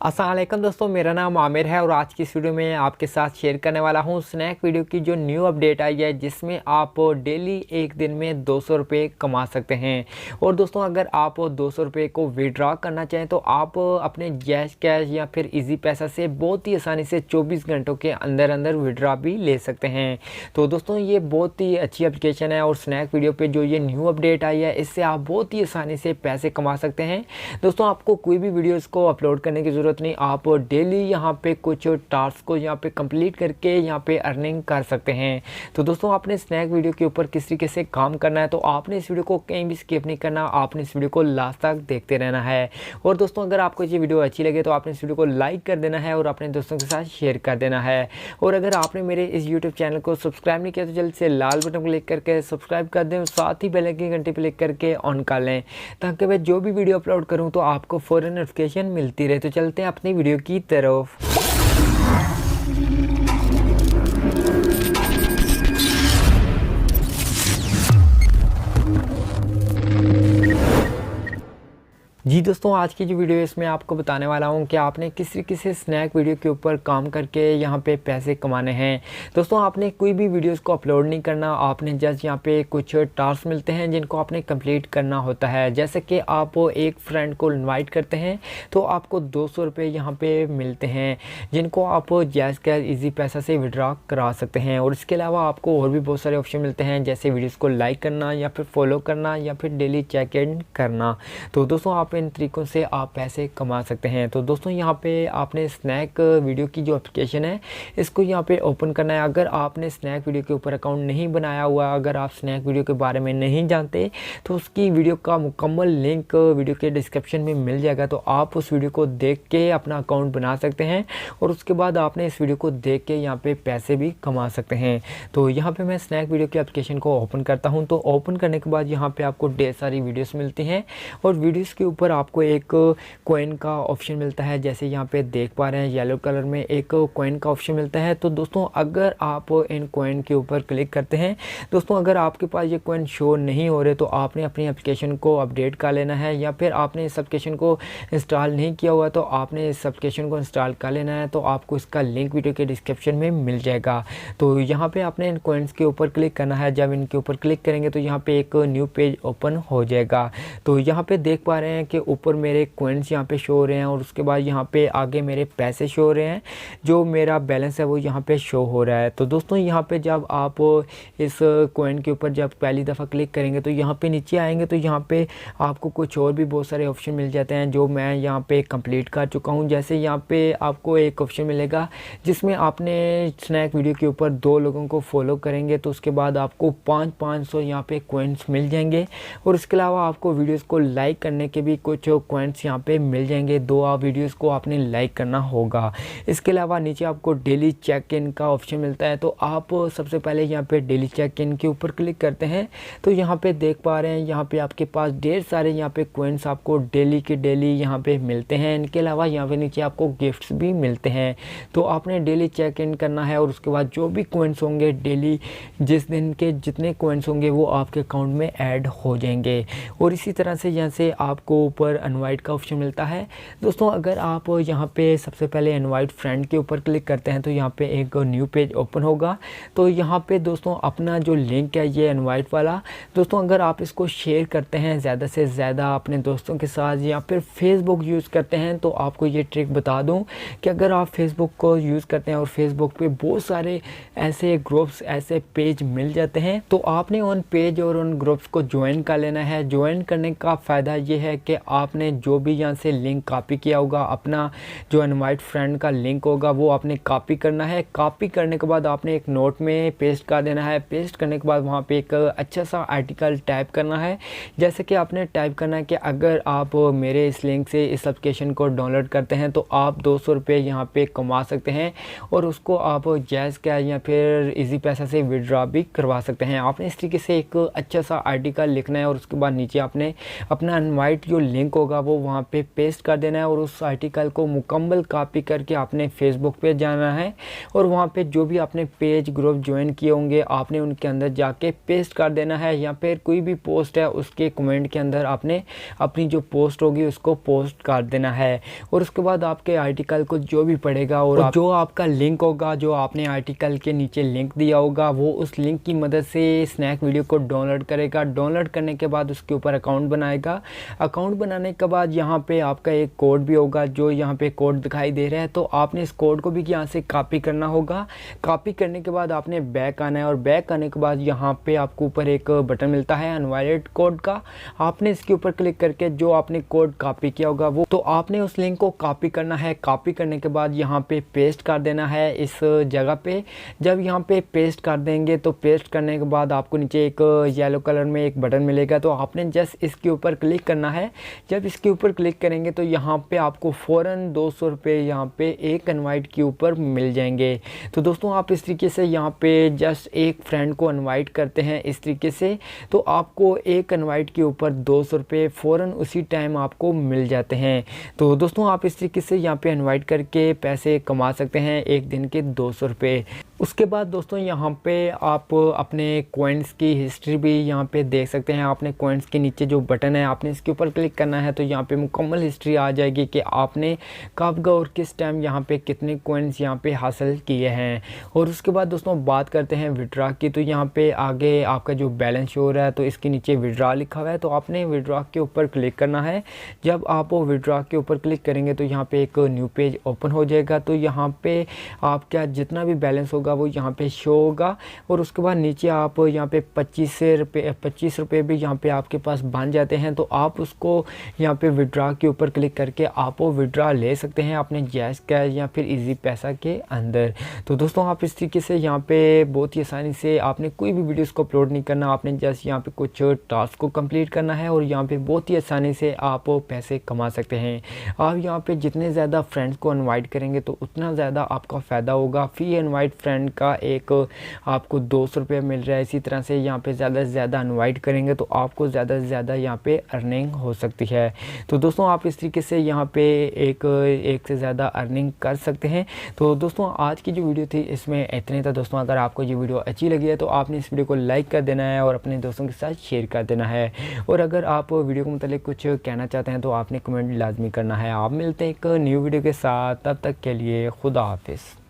अस्सलाम वालेकुम दोस्तों, मेरा नाम आमिर है और आज की इस वीडियो में आपके साथ शेयर करने वाला हूं स्नैक वीडियो की जो न्यू अपडेट आई है, जिसमें आप डेली एक दिन में 200 रुपये कमा सकते हैं। और दोस्तों, अगर आप 200 रुपये को विड्रॉ करना चाहें तो आप अपने जैश कैश या फिर इजी पैसा से बहुत ही आसानी से 24 घंटों के अंदर अंदर विड्रॉ भी ले सकते हैं। तो दोस्तों, ये बहुत ही अच्छी एप्लीकेशन है और स्नैक वीडियो पर जो ये न्यू अपडेट आई है, इससे आप बहुत ही आसानी से पैसे कमा सकते हैं। दोस्तों, आपको कोई भी वीडियोज़ को अपलोड करने की ज़रूरत नहीं, आप डेली यहाँ पे कुछ टास्क को यहाँ पे कंप्लीट करके यहाँ पे अर्निंग कर सकते हैं। तो दोस्तों, आपने स्नैक वीडियो के ऊपर किस तरीके से काम करना है, तो आपने इस वीडियो को कहीं भी स्किप नहीं करना, आपने इस वीडियो को लास्ट तक देखते रहना है। और दोस्तों, अगर आपको ये वीडियो अच्छी लगे तो आपने इस वीडियो को लाइक कर देना है और अपने दोस्तों के साथ शेयर कर देना है। और अगर आपने मेरे इस यूट्यूब चैनल को सब्सक्राइब नहीं किया तो जल्द से लाल बटन को क्लिक करके सब्सक्राइब कर दें और साथ ही बेल आइकन घंटे पर क्लिक करके ऑन कर लें, ताकि मैं जो भी वीडियो अपलोड करूँ तो आपको फ़ौरन नोटिफिकेशन मिलती रहे। तो चलते हैं अपनी वीडियो की तरफ। जी दोस्तों, आज की जो वीडियो है इसमें आपको बताने वाला हूं कि आपने किस तरीके से स्नैक वीडियो के ऊपर काम करके यहां पे पैसे कमाने हैं। दोस्तों, आपने कोई भी वीडियोस को अपलोड नहीं करना, आपने जस्ट यहां पे कुछ टास्क मिलते हैं जिनको आपने कंप्लीट करना होता है। जैसे कि आप एक फ्रेंड को इनवाइट करते हैं तो आपको 200 रुपये यहाँ पर मिलते हैं, जिनको आप जैज़ कैश ईजी पैसा से विड्रॉ करा सकते हैं। और इसके अलावा आपको और भी बहुत सारे ऑप्शन मिलते हैं, जैसे वीडियोज़ को लाइक करना या फिर फॉलो करना या फिर डेली चेक इन करना। तो दोस्तों, आप इन तरीकों से आप पैसे कमा सकते हैं। तो दोस्तों, यहाँ पे आपने स्नैक वीडियो की जो एप्लीकेशन है इसको यहाँ पे ओपन करना है। अगर आपने स्नैक वीडियो के ऊपर अकाउंट नहीं बनाया हुआ, अगर आप स्नैक वीडियो के बारे में नहीं जानते, तो उसकी वीडियो का मुकम्मल लिंक वीडियो के डिस्क्रिप्शन में मिल जाएगा। तो आप उस वीडियो को देख के अपना अकाउंट बना सकते हैं और उसके बाद आपने इस वीडियो को देख के यहाँ पे पैसे भी कमा सकते हैं। तो यहाँ पे मैं स्नैक वीडियो की एप्लीकेशन को ओपन करता हूँ। तो ओपन करने के बाद यहाँ पे आपको ढेर सारी वीडियोस मिलती हैं और वीडियोस के ऊपर आपको एक कॉइन का ऑप्शन मिलता है। जैसे यहाँ पे देख पा रहे हैं येलो कलर में एक कॉइन का ऑप्शन मिलता है। तो दोस्तों, अगर आप इन कॉइन के ऊपर क्लिक करते हैं, दोस्तों अगर आपके पास ये कॉइन शो नहीं हो रहे तो आपने अपनी एप्लीकेशन को अपडेट कर लेना है, या फिर आपने इस एप्लीकेशन को इंस्टॉल नहीं किया हुआ तो आपने इस एप्लीकेशन को इंस्टॉल कर लेना है। तो आपको इसका लिंक वीडियो के डिस्क्रिप्शन में मिल जाएगा। तो यहाँ पे आपने इन कॉइन्स के ऊपर क्लिक करना है। जब इनके ऊपर क्लिक करेंगे तो यहाँ पे एक न्यू पेज ओपन हो जाएगा। तो यहाँ पे देख पा रहे हैं कि ऊपर मेरे कॉइन्स यहाँ पे शो हो रहे हैं और उसके बाद यहाँ पे आगे मेरे पैसे शो हो रहे हैं, जो मेरा बैलेंस है वो यहाँ पे शो हो रहा है। तो दोस्तों, यहाँ पे जब आप इस कॉइन के ऊपर जब पहली दफ़ा क्लिक करेंगे तो यहाँ पे नीचे आएंगे तो यहाँ पे आपको कुछ और भी बहुत सारे ऑप्शन मिल जाते हैं, जो मैं यहाँ पे कंप्लीट कर चुका हूँ। जैसे यहाँ पे आपको एक ऑप्शन मिलेगा जिसमें आपने स्नैक वीडियो के ऊपर 2 लोगों को फॉलो करेंगे तो उसके बाद आपको 500 यहाँ पे कॉइन्स मिल जाएंगे। और इसके अलावा आपको वीडियोस को लाइक करने के भी कुछ कॉइन्स यहाँ पे मिल जाएंगे। 2 वीडियोस को आपने लाइक करना होगा। इसके अलावा नीचे आपको डेली चेक इन का ऑप्शन मिलता है। तो आप सबसे पहले यहाँ पे डेली चेक इन के ऊपर क्लिक करते हैं तो यहाँ पे देख पा रहे हैं यहाँ पे आपके पास ढेर सारे यहाँ पे कॉइन्स आपको डेली के डेली यहाँ पे मिलते हैं। इनके अलावा यहाँ पे नीचे आपको गिफ्ट्स भी मिलते हैं। तो आपने डेली चेक इन करना है और उसके बाद जो भी कॉइन्स होंगे डेली, जिस दिन के जितने कॉइन्स होंगे वो आपके अकाउंट में ऐड हो जाएंगे। और इसी तरह से यहाँ से आपको ऊपर इनवाइट का ऑप्शन मिलता है। दोस्तों, अगर आप यहाँ पे सबसे पहले इनवाइट फ्रेंड के ऊपर क्लिक करते हैं तो यहाँ पे एक न्यू पेज ओपन होगा। तो यहाँ पे दोस्तों अपना जो लिंक है ये इनवाइट वाला, दोस्तों अगर आप इसको शेयर करते हैं ज़्यादा से ज़्यादा अपने दोस्तों के साथ या फिर फेसबुक यूज़ करते हैं, तो आपको ये ट्रिक बता दूं कि अगर आप फेसबुक को यूज़ करते हैं और फेसबुक पे बहुत सारे ऐसे ग्रुप्स ऐसे पेज मिल जाते हैं, तो आपने उन पेज और उन ग्रुप्स को ज्वाइन कर लेना है। ज्वाइन करने का फ़ायदा ये है कि आपने जो भी यहाँ से लिंक कॉपी किया होगा, अपना जो इनवाइट फ्रेंड का लिंक होगा वो आपने कॉपी करना है। कॉपी करने के बाद आपने एक नोट में पेस्ट कर देना है। पेस्ट करने के बाद वहाँ पे एक अच्छा सा आर्टिकल टाइप करना है। जैसे कि आपने टाइप करना है कि अगर आप मेरे इस लिंक से इस एप्लीकेशन को डाउनलोड करते हैं तो आप 200 रुपये यहाँ पे कमा सकते हैं और उसको आप जैज़ कैश या फिर इजी पैसा से विड्रॉ भी करवा सकते हैं। आपने इस तरीके से एक अच्छा सा आर्टिकल लिखना है और उसके बाद नीचे आपने अपना इनवाइट जो लिंक होगा वो वहाँ पे पेस्ट कर देना है और उस आर्टिकल को मुकम्मल कॉपी करके आपने फेसबुक पे जाना है और वहाँ पे जो भी आपने पेज ग्रुप ज्वाइन किए होंगे आपने उनके अंदर जाके पेस्ट कर देना है, या फिर कोई भी पोस्ट है उसके कमेंट के अंदर आपने अपनी जो पोस्ट होगी उसको पोस्ट कर देना है। और उसके बाद आपके आर्टिकल को जो भी पढ़ेगा और जो आपका लिंक होगा, जो आपने आर्टिकल के नीचे लिंक दिया होगा, वो उस लिंक की मदद से स्नैक वीडियो को डाउनलोड करेगा। डाउनलोड करने के बाद उसके ऊपर अकाउंट बनाएगा। अकाउंट बनाने के बाद यहाँ पे आपका एक कोड भी होगा, जो यहाँ पे कोड दिखाई दे रहा है, तो आपने इस कोड को भी यहाँ से कॉपी करना होगा। कॉपी करने के बाद आपने बैक आना है और बैक आने के बाद यहाँ पे आपको ऊपर एक बटन मिलता है अनवैलिड कोड का। आपने इसके ऊपर क्लिक करके जो आपने कोड कॉपी किया होगा वो तो आपने उस लिंक को कॉपी करना है। कॉपी करने के बाद यहाँ पे पेस्ट कर देना है इस जगह पे। जब यहाँ पे पेस्ट कर देंगे तो पेस्ट करने के बाद आपको नीचे एक येलो कलर में एक बटन मिलेगा, तो आपने जस्ट इसके ऊपर क्लिक करना है। जब इसके ऊपर क्लिक करेंगे तो यहाँ पे आपको फ़ौरन 200 रुपये यहाँ पे एक इनवाइट के ऊपर मिल जाएंगे। तो दोस्तों आप इस तरीके से यहाँ पे जस्ट एक फ्रेंड को इनवाइट करते हैं इस तरीके से, तो आपको एक इनवाइट के ऊपर 200 रुपये फ़ौरन उसी टाइम आपको मिल जाते हैं। तो दोस्तों आप इस तरीके से यहाँ पे इनवाइट करके पैसे कमा सकते हैं एक दिन के 200 रुपये। उसके बाद दोस्तों यहाँ पे आप अपने कॉइन्स की हिस्ट्री भी यहाँ पे देख सकते हैं। आपने कॉइन्स के नीचे जो बटन है आपने इसके ऊपर क्लिक करना है, तो यहाँ पे मुकम्मल हिस्ट्री आ जाएगी कि आपने कब और किस टाइम यहाँ पे कितने कॉइन्स यहाँ पे हासिल किए हैं। और उसके बाद दोस्तों बात करते हैं विड्रॉ की, तो यहाँ पे आगे आपका जो बैलेंस शो हो रहा है तो इसके नीचे विड्रॉ लिखा हुआ है, तो आपने विड्रॉ के ऊपर क्लिक करना है। जब आप वो विड्रॉ के ऊपर क्लिक करेंगे तो यहाँ पे एक न्यू पेज ओपन हो जाएगा। तो यहाँ पे आपका जितना भी बैलेंस होगा वो यहाँ पे शो होगा। और उसके बाद नीचे आप यहाँ पे 25 रुपये भी यहाँ पे आपके पास बन जाते हैं, तो आप उसको यहाँ पे विड्रॉ के ऊपर क्लिक करके आप वो विड्रॉ ले सकते हैं अपने जैज़ कैश या फिर इजी पैसा के अंदर। तो दोस्तों आप इस तरीके से यहाँ पे बहुत ही आसानी से आपने कोई भी वीडियोस को अपलोड नहीं करना, आपने जस्ट यहाँ पे कुछ टास्क को कंप्लीट करना है और यहाँ पे बहुत ही आसानी से आप पैसे कमा सकते हैं। आप यहाँ पे जितने ज़्यादा फ्रेंड्स को इनवाइट करेंगे तो उतना ज़्यादा आपका फ़ायदा होगा। फी इनवाइट फ्रेंड का एक आपको 200 रुपये मिल रहा है। इसी तरह से यहाँ पे ज़्यादा से ज़्यादा इनवाइट करेंगे तो आपको ज़्यादा से ज़्यादा यहाँ पे अर्निंग हो सकती है। तो दोस्तों आप इस तरीके से यहाँ पे एक से ज़्यादा अर्निंग कर सकते हैं। तो दोस्तों आज की जो वीडियो थी इसमें इतने था। दोस्तों अगर आपको ये वीडियो अच्छी लगी है तो आपने इस वीडियो को लाइक कर देना है और अपने दोस्तों के साथ शेयर कर देना है। और अगर आप वीडियो के मतलब कुछ कहना चाहते हैं तो आपने कमेंट लाजमी करना है। आप मिलते हैं एक न्यू वीडियो के साथ, तब तक के लिए खुदा हाफिज़।